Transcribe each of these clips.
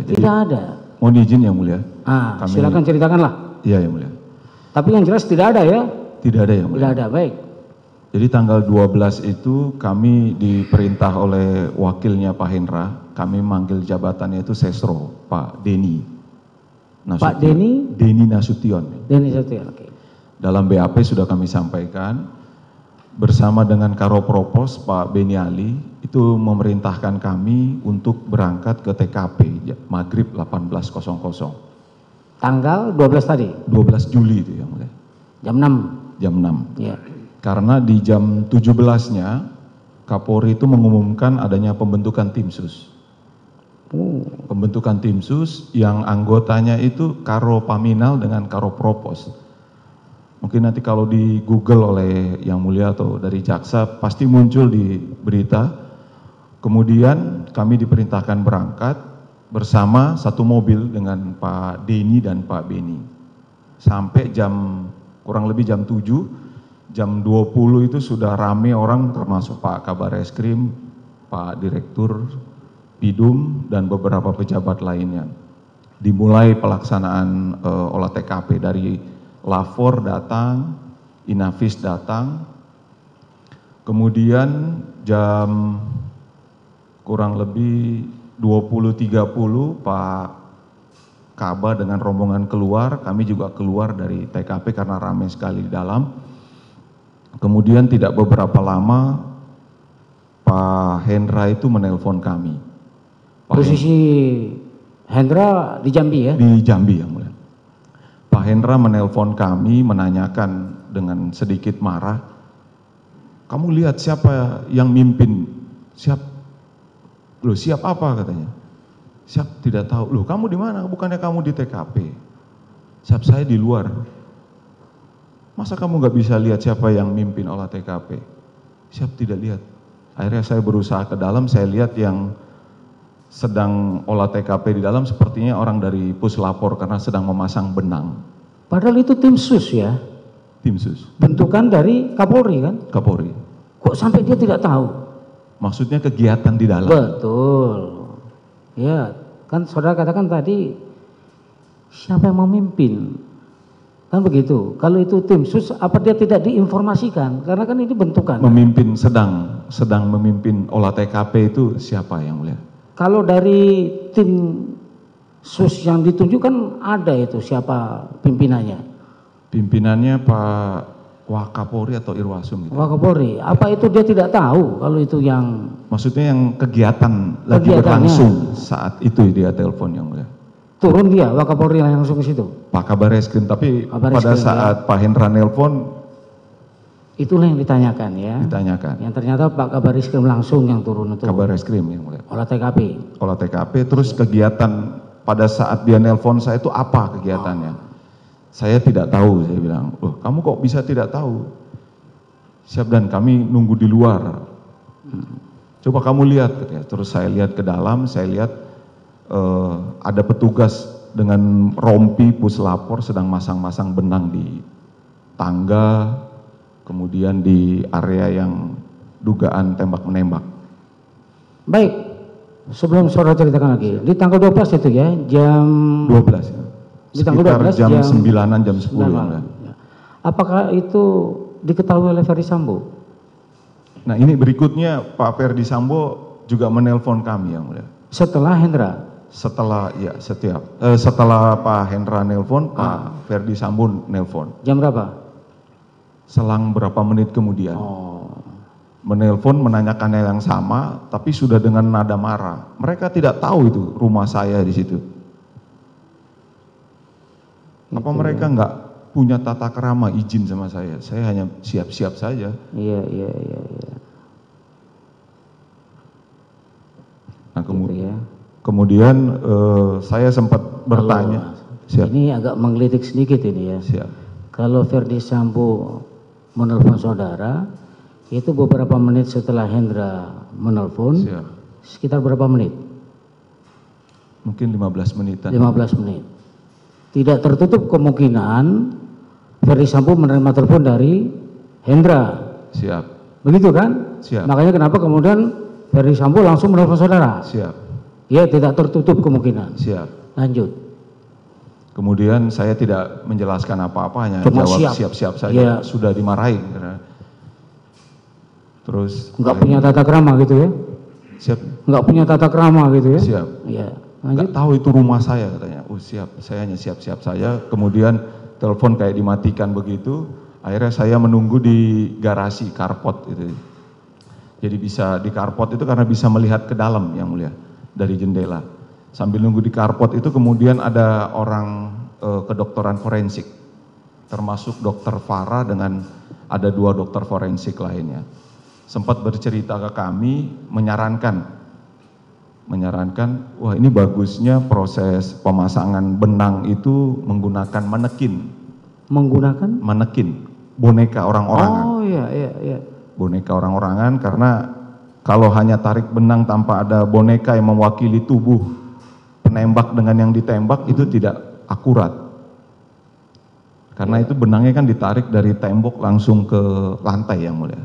Jadi, tidak ada. mohon izin yang mulia. Silakan ceritakanlah. Iya yang mulia. Tapi yang jelas tidak ada ya? Tidak ada yang mulia. Tidak ada, baik. Jadi tanggal 12 itu kami diperintah oleh wakilnya Pak Hendra, kami manggil jabatannya itu Sesro, Pak Deni Nasution. Pak Deni? Deni Nasution. Deni Nasution, oke. Dalam BAP sudah kami sampaikan, bersama dengan Karo Propos Pak Beni Ali, itu memerintahkan kami untuk berangkat ke TKP, Maghrib 18.00. Tanggal 12 tadi? 12 Juli itu yang mulia. Jam 6? Jam 6. Iya. Karena di jam 17-nya Kapolri itu mengumumkan adanya pembentukan tim sus. Pembentukan tim sus yang anggotanya itu Karo Paminal dengan Karo Propos. Mungkin nanti kalau di Google oleh Yang Mulia atau dari jaksa pasti muncul di berita. Kemudian kami diperintahkan berangkat bersama satu mobil dengan Pak Deni dan Pak Beni. Sampai kurang lebih jam 7. Jam 20 itu sudah rame orang termasuk Pak Kabar Eskrim, Pak Direktur Bidum dan beberapa pejabat lainnya. Dimulai pelaksanaan olah TKP dari Lafor datang, Inavis datang, kemudian jam kurang lebih 20.30 Pak Kaba dengan rombongan keluar, kami juga keluar dari TKP karena ramai sekali di dalam. Kemudian tidak beberapa lama Pak Hendra itu menelpon kami. Posisi Hendra di Jambi ya? Di Jambi yang mulia. Pak Hendra menelpon kami menanyakan dengan sedikit marah, kamu lihat siapa yang mimpin? Siap apa katanya? Siap tidak tahu. Loh kamu di mana? Bukannya kamu di TKP? Siap saya di luar. Masa kamu nggak bisa lihat siapa yang mimpin olah TKP? Siap tidak lihat. Akhirnya saya berusaha ke dalam, saya lihat yang sedang olah TKP di dalam sepertinya orang dari Puslapor karena sedang memasang benang. Padahal itu tim sus ya? Tim sus. Bentukan dari Kapolri kan? Kapolri. Kok sampai dia tidak tahu? Maksudnya kegiatan di dalam. Betul. Ya, kan saudara katakan tadi siapa yang memimpin? Kan begitu. Kalau itu tim sus, apa dia tidak diinformasikan? Karena kan ini bentukan. Memimpin sedang memimpin olah TKP itu siapa yang mulia? Kalau dari tim sus yang ditunjukkan ada itu siapa pimpinannya? Pimpinannya Pak Wakapolri atau Irwasum gitu. Wakapolri. Apa itu dia tidak tahu kalau itu yang? Maksudnya yang kegiatan lagi berlangsung saat itu dia telepon yang mulia. Turun dia Wakapolri langsung ke situ? Pak Kabar Eskrim, tapi pada saat ya. Pak Hendra nelpon, itulah yang ditanyakan ya? Ditanyakan. Yang ternyata Pak Kabar Eskrim langsung yang turun itu? Kabar Eskrim yang mulia. Olah TKP? Olah TKP, terus kegiatan pada saat dia nelpon saya itu apa kegiatannya? Saya tidak tahu, saya bilang, loh kamu kok bisa tidak tahu? Siap dan kami nunggu di luar. Coba kamu lihat, terus saya lihat ke dalam, saya lihat ada petugas dengan rompi Puslapor sedang masang-masang benang di tangga, kemudian di area yang dugaan tembak-menembak. Baik, sebelum saudara ceritakan lagi, di tanggal 12 itu ya, jam 12 ya. Di tanggal Sekitar 12 jam 9-an, jam 10 ya. Apakah itu diketahui oleh Ferdi Sambo? Nah ini berikutnya Pak Ferdi Sambo juga menelpon kami yang mulia. Setelah Hendra? Setelah Pak Hendra nelpon, Pak Ferdi Sambo nelpon. Jam berapa? Selang berapa menit kemudian. Menelpon menanyakan yang sama, tapi sudah dengan nada marah. Mereka tidak tahu itu rumah saya di situ. Apa mereka nggak punya tata krama izin sama saya? Saya hanya siap-siap saja. Iya. Nah kemudian saya sempat bertanya. Ini agak menggelitik sedikit ini ya. Siap. Kalau Ferdi Sambo menelpon saudara, itu beberapa menit setelah Hendra menelpon, sekitar berapa menit? Mungkin 15 menitan. 15 menit. Tidak tertutup kemungkinan Ferdi Sambo menerima telepon dari Hendra. Siap. Begitu kan? Siap. Makanya kenapa kemudian Ferdi Sambo langsung menelpon saudara? Siap. Ya, tidak tertutup kemungkinan. Siap. Lanjut. Kemudian saya tidak menjelaskan apa-apa, hanya Cuma jawab siap. siap-siap saja. Ya. Sudah dimarahin. Terus Nggak punya tata krama gitu ya? siap. Nggak punya tata krama gitu ya? Siap. Ya. Nggak Lanjut. tahu itu rumah saya katanya. Oh siap, saya hanya siap-siap saja. Kemudian telepon kayak dimatikan begitu. Akhirnya saya menunggu di garasi carport itu. Jadi bisa di carport itu karena bisa melihat ke dalam yang mulia dari jendela. Sambil nunggu di carport itu kemudian ada orang kedokteran forensik, termasuk dokter Farah dengan ada 2 dokter forensik lainnya. Sempat bercerita ke kami, menyarankan, wah ini bagusnya proses pemasangan benang itu menggunakan manekin. Menggunakan? Manekin, boneka orang-orangan. Oh iya, iya, iya. Boneka orang-orangan karena kalau hanya tarik benang tanpa ada boneka yang mewakili tubuh penembak dengan yang ditembak itu tidak akurat. Karena itu benangnya kan ditarik dari tembok langsung ke lantai yang mulia.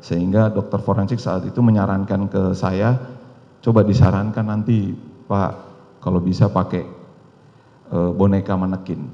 Sehingga dokter forensik saat itu menyarankan ke saya, coba disarankan nanti Pak kalau bisa pakai boneka manekin.